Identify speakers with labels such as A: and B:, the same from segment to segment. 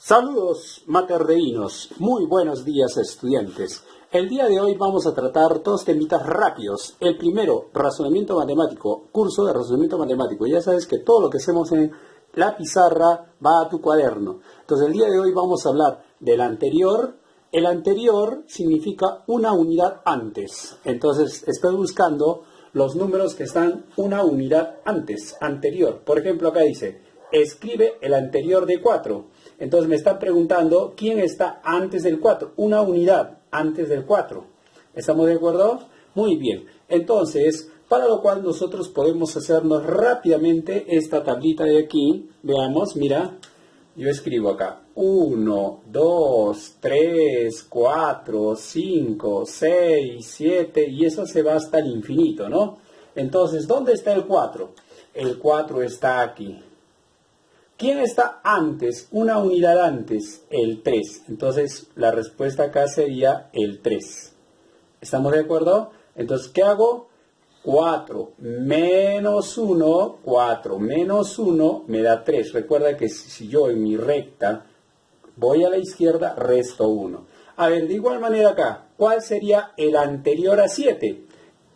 A: Saludos materdeínos, muy buenos días estudiantes. El día de hoy vamos a tratar dos temitas rápidos. El primero, razonamiento matemático, curso de razonamiento matemático. Ya sabes que todo lo que hacemos en la pizarra va a tu cuaderno. Entonces el día de hoy vamos a hablar del anterior. El anterior significa una unidad antes. Entonces estoy buscando los números que están una unidad antes, anterior. Por ejemplo, acá dice, escribe el anterior de 4. Entonces me están preguntando quién está antes del 4. Una unidad antes del 4. ¿Estamos de acuerdo? Muy bien. Entonces, para lo cual nosotros podemos hacernos rápidamente esta tablita de aquí. Veamos, mira. Yo escribo acá 1, 2, 3, 4, 5, 6, 7 y eso se va hasta el infinito, ¿no? Entonces, ¿dónde está el 4? El 4 está aquí. ¿Quién está antes? Una unidad antes, el 3. Entonces, la respuesta acá sería el 3. ¿Estamos de acuerdo? Entonces, ¿qué hago? 4 menos 1, 4 menos 1 me da 3. Recuerda que si yo en mi recta voy a la izquierda, resto 1. A ver, de igual manera acá, ¿cuál sería el anterior a 7?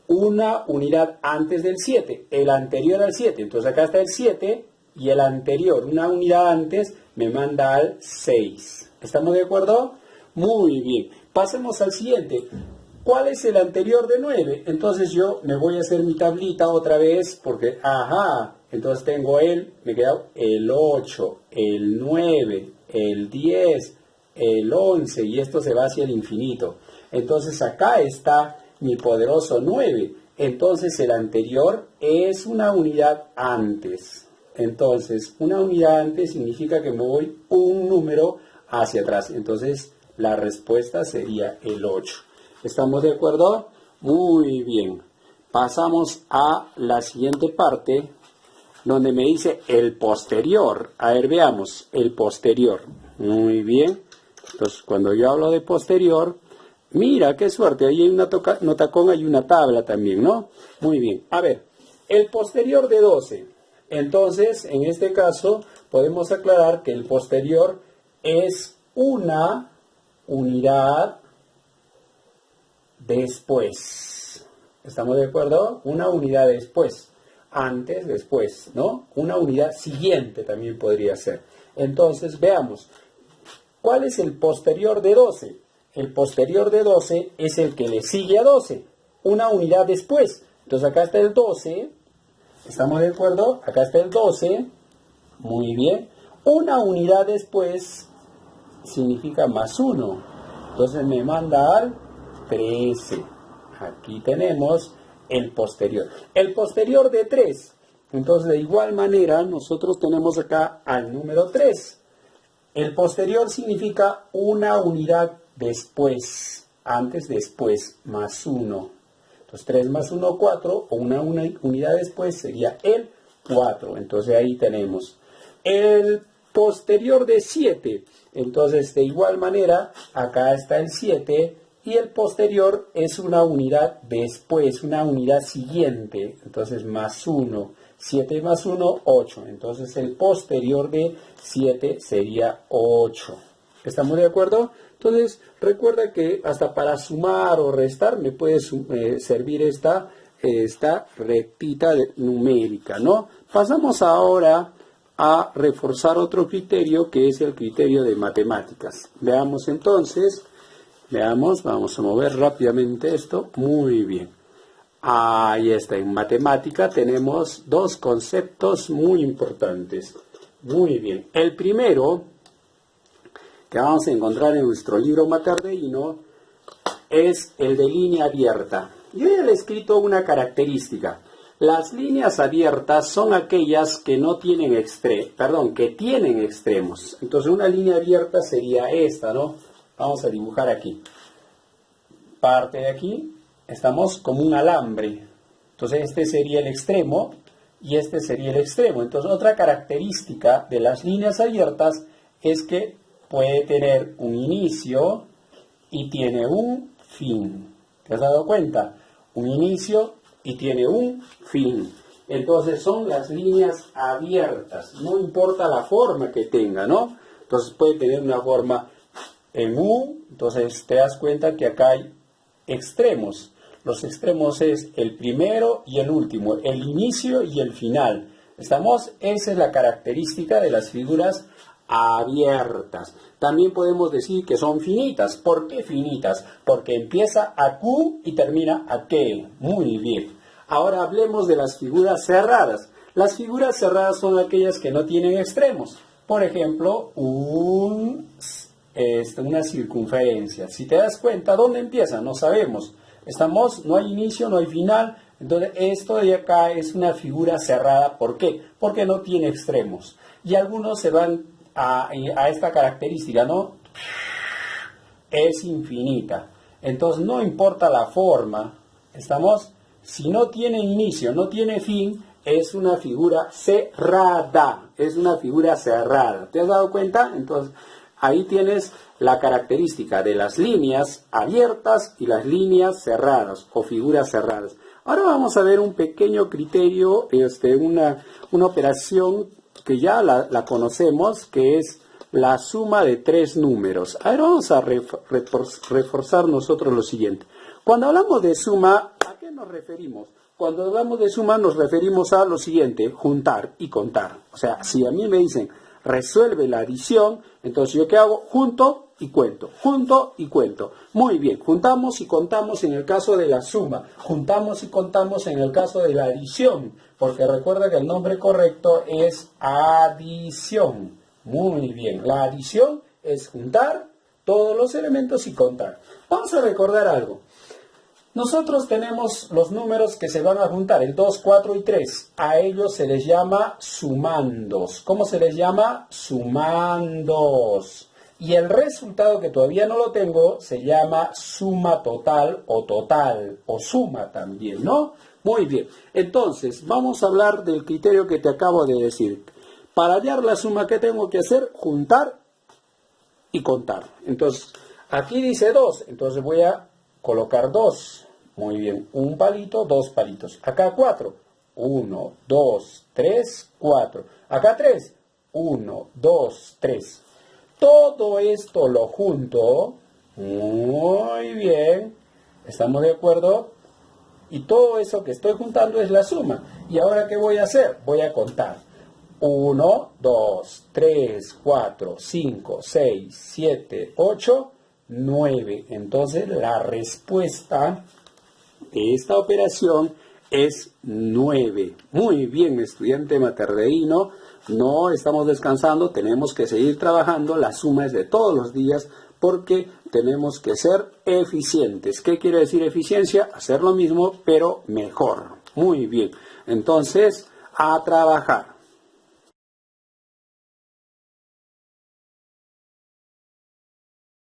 A: Una unidad antes del 7, el anterior al 7. Entonces acá está el 7 y el anterior, una unidad antes, me manda al 6. ¿Estamos de acuerdo? Muy bien. Pasemos al siguiente. ¿Cuál es el anterior de 9? Entonces yo me voy a hacer mi tablita otra vez porque, entonces tengo me queda el 8, el 9, el 10, el 11 y esto se va hacia el infinito. Entonces acá está mi poderoso 9. Entonces el anterior es una unidad antes. Entonces una unidad antes significa que me voy un número hacia atrás. Entonces la respuesta sería el 8. ¿Estamos de acuerdo? Muy bien. Pasamos a la siguiente parte, donde me dice el posterior. A ver, veamos, el posterior. Muy bien. Entonces, cuando yo hablo de posterior, mira, qué suerte, ahí hay una notacón, hay una tabla también, ¿no? Muy bien. A ver, el posterior de 12. Entonces, en este caso, podemos aclarar que el posterior es una unidad después. ¿Estamos de acuerdo? Una unidad después. Antes, después, ¿no? Una unidad siguiente también podría ser. Entonces, veamos. ¿Cuál es el posterior de 12? El posterior de 12 es el que le sigue a 12. Una unidad después. Entonces, acá está el 12. ¿Estamos de acuerdo? Acá está el 12. Muy bien. Una unidad después significa más 1. Entonces, me manda al 13. Aquí tenemos el posterior. El posterior de 3. Entonces, de igual manera, nosotros tenemos acá al número 3. El posterior significa una unidad después. Antes, después, más 1. Entonces, 3 más 1, 4. O una unidad después sería el 4. Entonces, ahí tenemos. El posterior de 7. Entonces, de igual manera, acá está el 7. Y el posterior es una unidad después, una unidad siguiente. Entonces, más 1. 7 más 1, 8. Entonces, el posterior de 7 sería 8. ¿Estamos de acuerdo? Entonces, recuerda que hasta para sumar o restar me puede servir esta rectita numérica, ¿no? Pasamos ahora a reforzar otro criterio que es el criterio de matemáticas. Veamos entonces. Veamos, vamos a mover rápidamente esto. Muy bien. Ahí está, en matemática tenemos dos conceptos muy importantes. Muy bien. El primero, que vamos a encontrar en nuestro libro materdeíno, es el de línea abierta. Yo ya le he escrito una característica. Las líneas abiertas son aquellas que no tienen que tienen extremos. Entonces una línea abierta sería esta, ¿no? Vamos a dibujar aquí. Parte de aquí, estamos como un alambre. Entonces este sería el extremo y este sería el extremo. Entonces otra característica de las líneas abiertas es que puede tener un inicio y tiene un fin. ¿Te has dado cuenta? Un inicio y tiene un fin. Entonces son las líneas abiertas. No importa la forma que tenga, ¿no? Entonces puede tener una forma en U, entonces te das cuenta que acá hay extremos. Los extremos es el primero y el último, el inicio y el final. ¿Estamos? Esa es la característica de las figuras abiertas. También podemos decir que son finitas. ¿Por qué finitas? Porque empieza a Q y termina a K. Muy bien. Ahora hablemos de las figuras cerradas. Las figuras cerradas son aquellas que no tienen extremos. Por ejemplo, una circunferencia. Si te das cuenta, ¿dónde empieza? No sabemos. No hay inicio, no hay final. Entonces, esto de acá es una figura cerrada. ¿Por qué? Porque no tiene extremos. Y algunos se van a esta característica, ¿no? Es infinita. Entonces, no importa la forma. ¿Estamos? Si no tiene inicio, no tiene fin, es una figura cerrada. Es una figura cerrada. ¿Te has dado cuenta? Entonces, ahí tienes la característica de las líneas abiertas y las líneas cerradas o figuras cerradas. Ahora vamos a ver un pequeño criterio, una operación que ya la conocemos, que es la suma de tres números. Ahora vamos a reforzar nosotros lo siguiente. Cuando hablamos de suma, ¿a qué nos referimos? Cuando hablamos de suma nos referimos a lo siguiente, juntar y contar. O sea, si a mí me dicen resuelve la adición, entonces ¿yo qué hago? Junto y cuento, junto y cuento. Muy bien, juntamos y contamos en el caso de la suma, juntamos y contamos en el caso de la adición, porque recuerda que el nombre correcto es adición. Muy bien, la adición es juntar todos los elementos y contar. Vamos a recordar algo. Nosotros tenemos los números que se van a juntar, el 2, 4 y 3. A ellos se les llama sumandos. ¿Cómo se les llama? Sumandos. Y el resultado, que todavía no lo tengo, se llama suma total o suma también, ¿no? Muy bien. Entonces, vamos a hablar del criterio que te acabo de decir. Para hallar la suma, ¿qué tengo que hacer? Juntar y contar. Entonces, aquí dice 2, entonces voy a colocar 2. Muy bien, un palito, dos palitos. Acá 4. 1, 2, 3, 4. Acá 3. 1, 2, 3. Todo esto lo junto. Muy bien. ¿Estamos de acuerdo? Y todo eso que estoy juntando es la suma. ¿Y ahora qué voy a hacer? Voy a contar. 1, 2, 3, 4, 5, 6, 7, 8, 9. Entonces la respuesta de esta operación es 9. Muy bien, estudiante materdeíno. No estamos descansando, tenemos que seguir trabajando. La suma es de todos los días porque tenemos que ser eficientes. ¿Qué quiere decir eficiencia? Hacer lo mismo, pero mejor. Muy bien. Entonces, a trabajar.